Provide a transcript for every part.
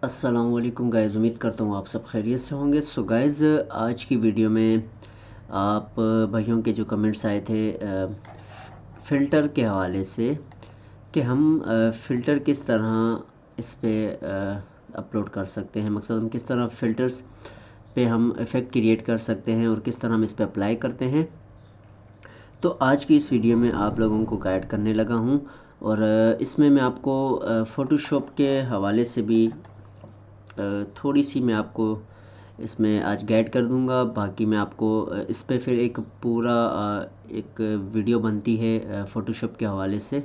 अस्सलामुअलैकुम गाइज़, उम्मीद करता हूँ आप सब खैरियत से होंगे। सो गाइज़, आज की वीडियो में आप भाइयों के जो कमेंट्स आए थे फ़िल्टर के हवाले से कि हम फ़िल्टर किस तरह इस पे अपलोड कर सकते हैं। मकसद हम किस तरह फ़िल्टर्स पे हम इफ़ेक्ट क्रिएट कर सकते हैं और किस तरह हम इस पे अप्लाई करते हैं। तो आज की इस वीडियो में आप लोगों को गाइड करने लगा हूँ और इसमें मैं आपको फ़ोटोशॉप के हवाले से भी थोड़ी सी मैं आपको इसमें आज गाइड कर दूंगा। बाकी मैं आपको इस पे फिर एक पूरा एक वीडियो बनती है फ़ोटोशॉप के हवाले से,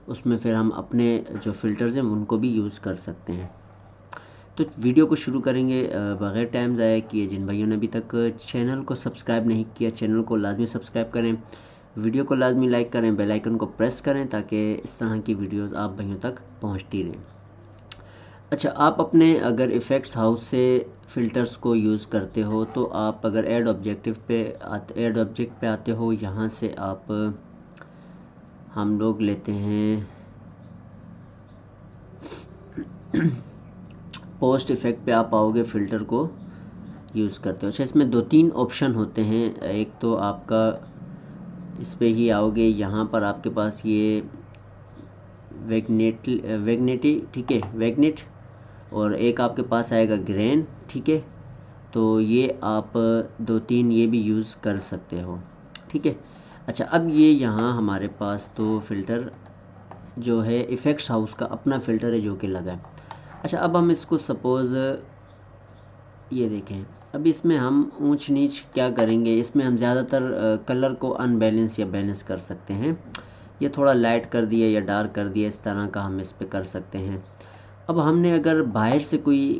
उसमें फिर हम अपने जो फ़िल्टर्स हैं उनको भी यूज़ कर सकते हैं। तो वीडियो को शुरू करेंगे बग़ैर टाइम ज़ाया किए। जिन भाइयों ने अभी तक चैनल को सब्सक्राइब नहीं किया, चैनल को लाजमी सब्सक्राइब करें, वीडियो को लाजमी लाइक करें, बेल आइकन को प्रेस करें ताकि इस तरह की वीडियोस आप भाइयों तक पहुंचती रहें। अच्छा, आप अपने अगर इफ़ेक्ट्स हाउस से फ़िल्टर्स को यूज़ करते हो तो आप अगर ऐड ऑब्जेक्ट पे आते हो, यहाँ से आप हम लोग लेते हैं पोस्ट इफ़ेक्ट पे आप आओगे, फ़िल्टर को यूज़ करते हो। अच्छा, इसमें 2-3 ऑप्शन होते हैं। एक तो आपका इस पे ही आओगे, यहाँ पर आपके पास ये वेगनेटी, ठीक है, वेगनेट, और एक आपके पास आएगा ग्रेन, ठीक है। तो ये आप 2-3 ये भी यूज़ कर सकते हो, ठीक है। अच्छा, अब ये यहाँ हमारे पास तो फ़िल्टर जो है इफ़ेक्ट्स हाउस का अपना फ़िल्टर है जो कि लगा है। अच्छा, अब हम इसको सपोज़ ये देखें, अब इसमें हम ऊंच नीच क्या करेंगे, इसमें हम ज़्यादातर कलर को अनबैलेंस या बैलेंस कर सकते हैं। ये थोड़ा लाइट कर दिया या डार्क कर दिया, इस तरह का हम इस पे कर सकते हैं। अब हमने अगर बाहर से कोई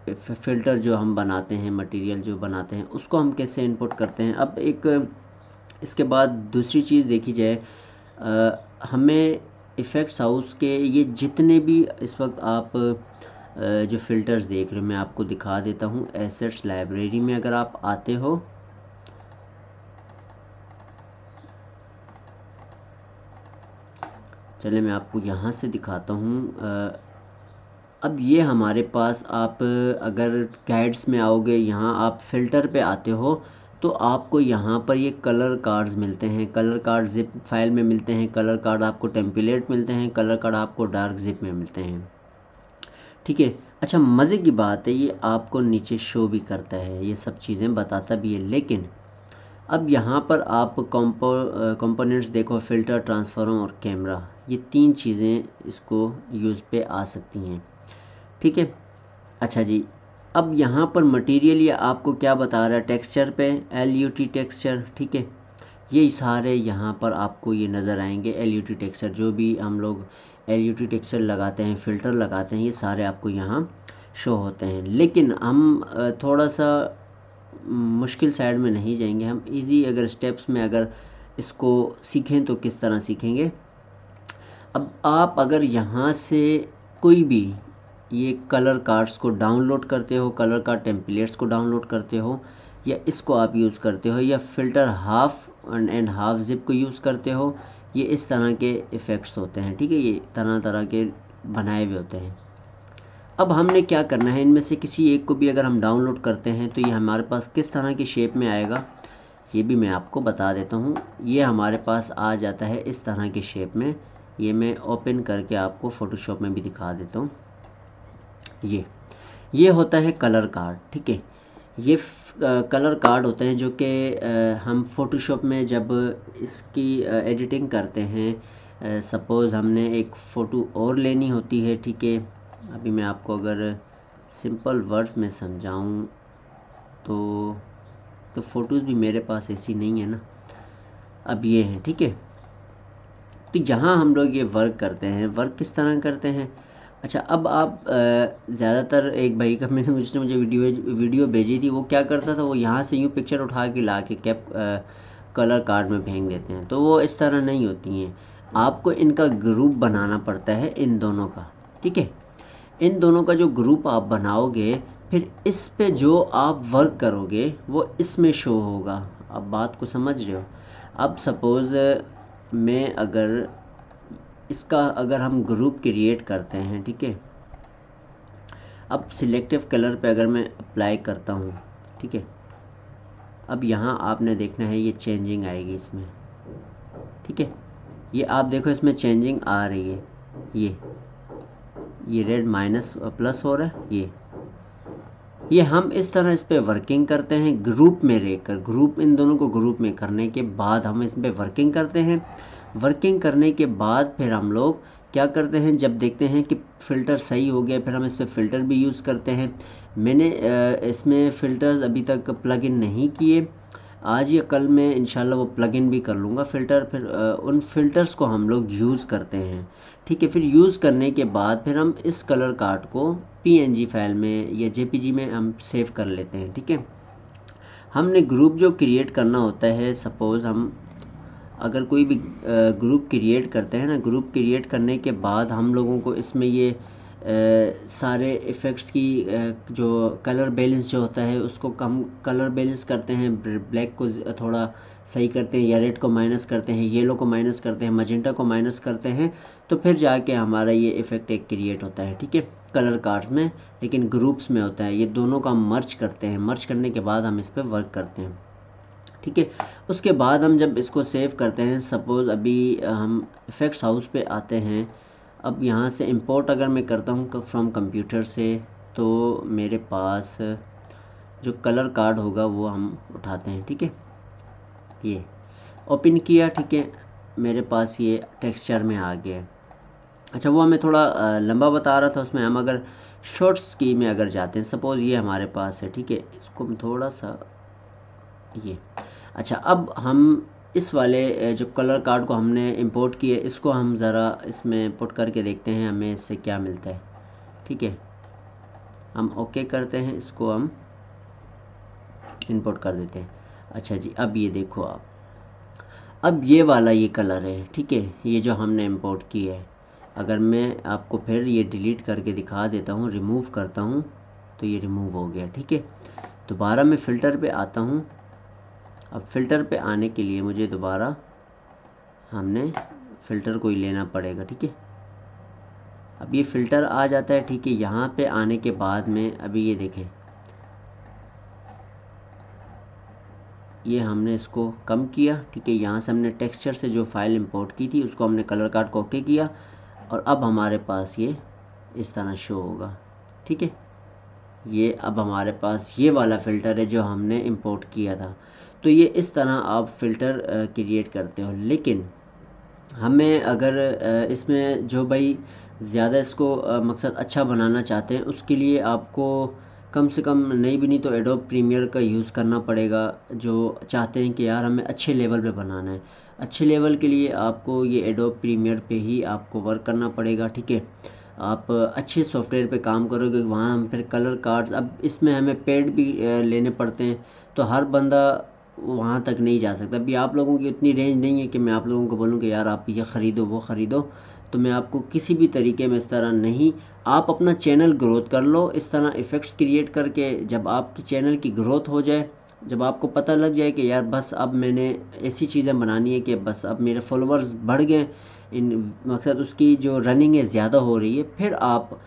फ़िल्टर जो हम बनाते हैं, मटेरियल जो बनाते हैं, उसको हम कैसे इनपुट करते हैं। अब एक इसके बाद दूसरी चीज़ देखी जाए, हमें इफ़ेक्ट्स हाउस के ये जितने भी इस वक्त आप जो फ़िल्टर्स देख रहे हो, मैं आपको दिखा देता हूँ। एसेट्स लाइब्रेरी में अगर आप आते हो, चले मैं आपको यहाँ से दिखाता हूँ। अब ये हमारे पास, आप अगर गाइड्स में आओगे, यहाँ आप फ़िल्टर पे आते हो तो आपको यहाँ पर ये कलर कार्ड्स मिलते हैं। कलर कार्ड ज़िप फाइल में मिलते हैं, कलर कार्ड आपको टेम्पलेट मिलते हैं, कलर कार्ड आपको डार्क ज़िप में मिलते हैं, ठीक है। अच्छा, मज़े की बात है, ये आपको नीचे शो भी करता है, ये सब चीज़ें बताता भी है। लेकिन अब यहाँ पर आप कंपोनेंट्स देखो, फ़िल्टर, ट्रांसफॉर्म और कैमरा, ये 3 चीज़ें इसको यूज़ पे आ सकती हैं, ठीक है। अच्छा जी, अब यहाँ पर मटेरियल ये आपको क्या बता रहा है, टेक्सचर पे LUT टेक्सचर, ठीक है। ये सारे यहाँ पर आपको ये नज़र आएंगे। LUT टेक्सचर, जो भी हम लोग LUT टेक्सचर लगाते हैं, फ़िल्टर लगाते हैं, ये सारे आपको यहाँ शो होते हैं। लेकिन हम थोड़ा सा मुश्किल साइड में नहीं जाएंगे, हम इजी अगर स्टेप्स में अगर इसको सीखें तो किस तरह सीखेंगे। अब आप अगर यहाँ से कोई भी ये कलर कार्ड्स को डाउनलोड करते हो, कलर कार्ड टेम्पलेट्स को डाउनलोड करते हो, या इसको आप यूज़ करते हो, या filter half and half zip को यूज़ करते हो, ये इस तरह के इफ़ेक्ट्स होते हैं, ठीक है। ये तरह तरह के बनाए हुए होते हैं। अब हमने क्या करना है, इनमें से किसी एक को भी अगर हम डाउनलोड करते हैं तो ये हमारे पास किस तरह की शेप में आएगा, ये भी मैं आपको बता देता हूँ। ये हमारे पास आ जाता है इस तरह की शेप में। ये मैं ओपन करके आपको फ़ोटोशॉप में भी दिखा देता हूँ। ये होता है कलर कार्ड, ठीक है। ये कलर कार्ड होते हैं जो कि हम फ़ोटोशॉप में जब इसकी एडिटिंग करते हैं, सपोज़ हमने एक फ़ोटो और लेनी होती है, ठीक है। अभी मैं आपको अगर सिंपल वर्ड्स में समझाऊं तो फ़ोटोज़ भी मेरे पास ऐसी नहीं है ना, अब ये हैं, ठीक है। तो यहाँ हम लोग ये वर्क करते हैं। वर्क किस तरह करते हैं, अच्छा, अब आप ज़्यादातर एक भाई का मैंने मुझे वीडियो भेजी थी, वो क्या करता था, वो यहाँ से यूँ पिक्चर उठा के ला के कैप कलर कार्ड में फेंक देते हैं। तो वो इस तरह नहीं होती हैं, आपको इनका ग्रुप बनाना पड़ता है, इन दोनों का, ठीक है। इन दोनों का जो ग्रुप आप बनाओगे, फिर इस पे जो आप वर्क करोगे वो इसमें शो होगा। अब बात को समझ रहे हो। अब सपोज़ मैं अगर इसका अगर हम ग्रुप क्रिएट करते हैं, ठीक है, अब सिलेक्टिव कलर पे अगर मैं अप्लाई करता हूँ, ठीक है, अब यहाँ आपने देखना है ये चेंजिंग आएगी इसमें, ठीक है, ये आप देखो इसमें चेंजिंग आ रही है, ये रेड माइनस प्लस हो रहा है, ये हम इस तरह इस पे वर्किंग करते हैं ग्रुप में रहकर। ग्रुप, इन दोनों को ग्रुप में करने के बाद हम इस पे वर्किंग करते हैं। वर्किंग करने के बाद फिर हम लोग क्या करते हैं, जब देखते हैं कि फ़िल्टर सही हो गया, फिर हम इस पे फ़िल्टर भी यूज़ करते हैं। मैंने इसमें फ़िल्टर्स अभी तक प्लग इन नहीं किए, आज या कल मैं इंशाल्लाह वो प्लग इन भी कर लूँगा फ़िल्टर। फिर उन फ़िल्टर्स को हम लोग यूज़ करते हैं, ठीक है। फिर यूज़ करने के बाद फिर हम इस कलर कार्ड को PNG फाइल में या JPG में हम सेव कर लेते हैं, ठीक है। हमने ग्रुप जो क्रिएट करना होता है, सपोज़ हम अगर कोई भी ग्रुप क्रिएट करते हैं ना, ग्रुप क्रिएट करने के बाद हम लोगों को इसमें ये सारे इफ़ेक्ट्स की जो कलर बैलेंस जो होता है उसको कम कलर बैलेंस करते हैं, ब्लैक को थोड़ा सही करते हैं, या रेड को माइनस करते हैं, येलो को माइनस करते हैं, मजेंटा को माइनस करते हैं, तो फिर जाके हमारा ये इफ़ेक्ट एक क्रिएट होता है, ठीक है, कलर कार्ड्स में। लेकिन ग्रुप्स में होता है, ये दोनों का मर्ज करते हैं, मर्ज करने के बाद हम इस पर वर्क करते हैं, ठीक है। उसके बाद हम जब इसको सेव करते हैं, सपोज़ अभी हम इफ़ेक्ट्स हाउस पे आते हैं, अब यहाँ से इंपोर्ट अगर मैं करता हूँ फ्रॉम कंप्यूटर से, तो मेरे पास जो कलर कार्ड होगा वो हम उठाते हैं, ठीक है, ये ओपन किया, ठीक है, मेरे पास ये टेक्सचर में आ गया है। अच्छा, वो हमें थोड़ा लंबा बता रहा था, उसमें हम अगर शॉर्ट्स की में अगर जाते हैं, सपोज़ ये हमारे पास है, ठीक है, इसको हम थोड़ा सा ये, अच्छा, अब हम इस वाले जो कलर कार्ड को हमने इंपोर्ट किए, इसको हम ज़रा इसमें पुट करके देखते हैं हमें इससे क्या मिलता है, ठीक है। हम ओके करते हैं, इसको हम इंपोर्ट कर देते हैं। अच्छा जी, अब ये देखो आप, अब ये वाला ये कलर है, ठीक है, ये जो हमने इंपोर्ट किया है। अगर मैं आपको फिर ये डिलीट करके दिखा देता हूँ, रिमूव करता हूँ, तो ये रिमूव हो गया, ठीक है। दोबारा मैं फ़िल्टर पे आता हूँ। अब फ़िल्टर पे आने के लिए मुझे दोबारा हमने फ़िल्टर को ही लेना पड़ेगा, ठीक है। अब ये फ़िल्टर आ जाता है, ठीक है। यहाँ पे आने के बाद में अभी ये देखें, ये हमने इसको कम किया, ठीक है। यहाँ से हमने टेक्सचर से जो फ़ाइल इंपोर्ट की थी उसको हमने कलर कार्ड को ओके किया, और अब हमारे पास ये इस तरह शो होगा, ठीक है। ये अब हमारे पास ये वाला फ़िल्टर है जो हमने इंपोर्ट किया था। तो ये इस तरह आप फ़िल्टर क्रिएट करते हो। लेकिन हमें अगर इसमें जो भाई ज़्यादा इसको मकसद अच्छा बनाना चाहते हैं, उसके लिए आपको कम से कम नहीं भी नहीं तो एडोब प्रीमियर का यूज़ करना पड़ेगा। जो चाहते हैं कि यार हमें अच्छे लेवल पे बनाना है, अच्छे लेवल के लिए आपको ये एडोब प्रीमियर पे ही आपको वर्क करना पड़ेगा, ठीक है। आप अच्छे सॉफ्टवेयर पे काम करोगे, वहाँ हम फिर कलर कार्ड्स, अब इसमें हमें पेड भी लेने पड़ते हैं, तो हर बंदा वहाँ तक नहीं जा सकता। अभी आप लोगों की उतनी रेंज नहीं है कि मैं आप लोगों को बोलूँ कि यार आप ये ख़रीदो वो ख़रीदो, तो मैं आपको किसी भी तरीके में इस तरह नहीं। आप अपना चैनल ग्रोथ कर लो इस तरह इफ़ेक्ट्स क्रिएट करके। जब आपकी चैनल की ग्रोथ हो जाए, जब आपको पता लग जाए कि यार बस अब मैंने ऐसी चीज़ें बनानी है कि बस अब मेरे फॉलोअर्स बढ़ गए, इन मकसद उसकी जो रनिंग है ज़्यादा हो रही है, फिर आप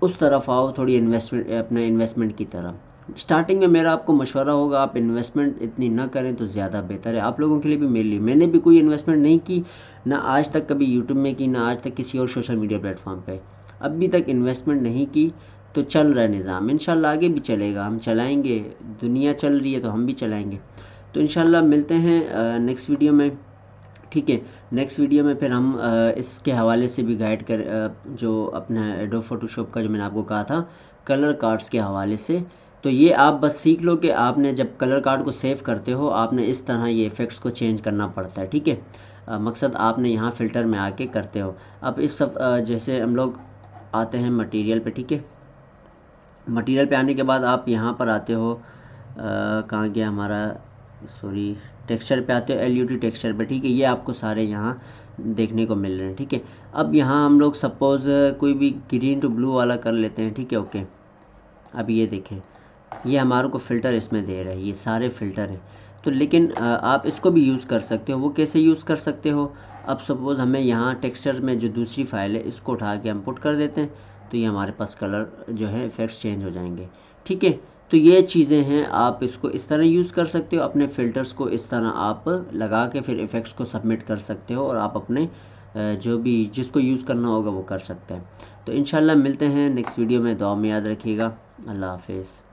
उस तरफ आओ, थोड़ी इन्वेस्टमेंट, अपने इन्वेस्टमेंट की तरफ। स्टार्टिंग में मेरा आपको मशवरा होगा, आप इन्वेस्टमेंट इतनी ना करें तो ज़्यादा बेहतर है आप लोगों के लिए भी, मेरे लिए। मैंने भी कोई इन्वेस्टमेंट नहीं की, ना आज तक कभी यूट्यूब में की, ना आज तक किसी और सोशल मीडिया प्लेटफॉर्म पे अभी तक इन्वेस्टमेंट नहीं की। तो चल रहा है निज़ाम, इंशाल्लाह आगे भी चलेगा, हम चलाएँगे, दुनिया चल रही है तो हम भी चलाएँगे। तो इंशाल्लाह मिलते हैं नेक्स्ट वीडियो में, ठीक है। नेक्स्ट वीडियो में फिर हम इसके हवाले से भी गाइड कर, जो अपना एडोब फोटोशॉप का जो मैंने आपको कहा था कलर कार्ड्स के हवाले से, तो ये आप बस सीख लो कि आपने जब कलर कार्ड को सेव करते हो, आपने इस तरह ये इफ़ेक्ट्स को चेंज करना पड़ता है, ठीक है। मकसद आपने यहाँ फ़िल्टर में आके करते हो। अब इस सब जैसे हम लोग आते हैं मटेरियल पे, ठीक है। मटेरियल पे आने के बाद आप यहाँ पर आते हो, कहाँ गया हमारा, सॉरी, टेक्सचर पे आते हो, LUT टेक्सचर पे, ठीक है। ये आपको सारे यहाँ देखने को मिल रहे हैं, ठीक है। अब यहाँ हम लोग सपोज़ कोई भी ग्रीन टू ब्लू वाला कर लेते हैं, ठीक है, ओके। अब ये देखें, ये हमारे को फ़िल्टर इसमें दे रहा है, ये सारे फ़िल्टर हैं। तो लेकिन आप इसको भी यूज़ कर सकते हो। वो कैसे यूज़ कर सकते हो, अब सपोज़ हमें यहाँ टेक्सचर में जो दूसरी फ़ाइल है इसको उठा के हम पुट कर देते हैं, तो ये हमारे पास कलर जो है इफ़ेक्ट्स चेंज हो जाएंगे। ठीक है, तो ये चीज़ें हैं, आप इसको इस तरह यूज़ कर सकते हो, अपने फ़िल्टर्स को इस तरह आप लगा के फिर इफ़ेक्ट्स को सबमिट कर सकते हो और आप अपने जो भी जिसको यूज़ करना होगा वो कर सकते हैं। तो इंशाल्लाह मिलते हैं नेक्स्ट वीडियो में, दुआ में याद रखिएगा। अल्लाह हाफिज़।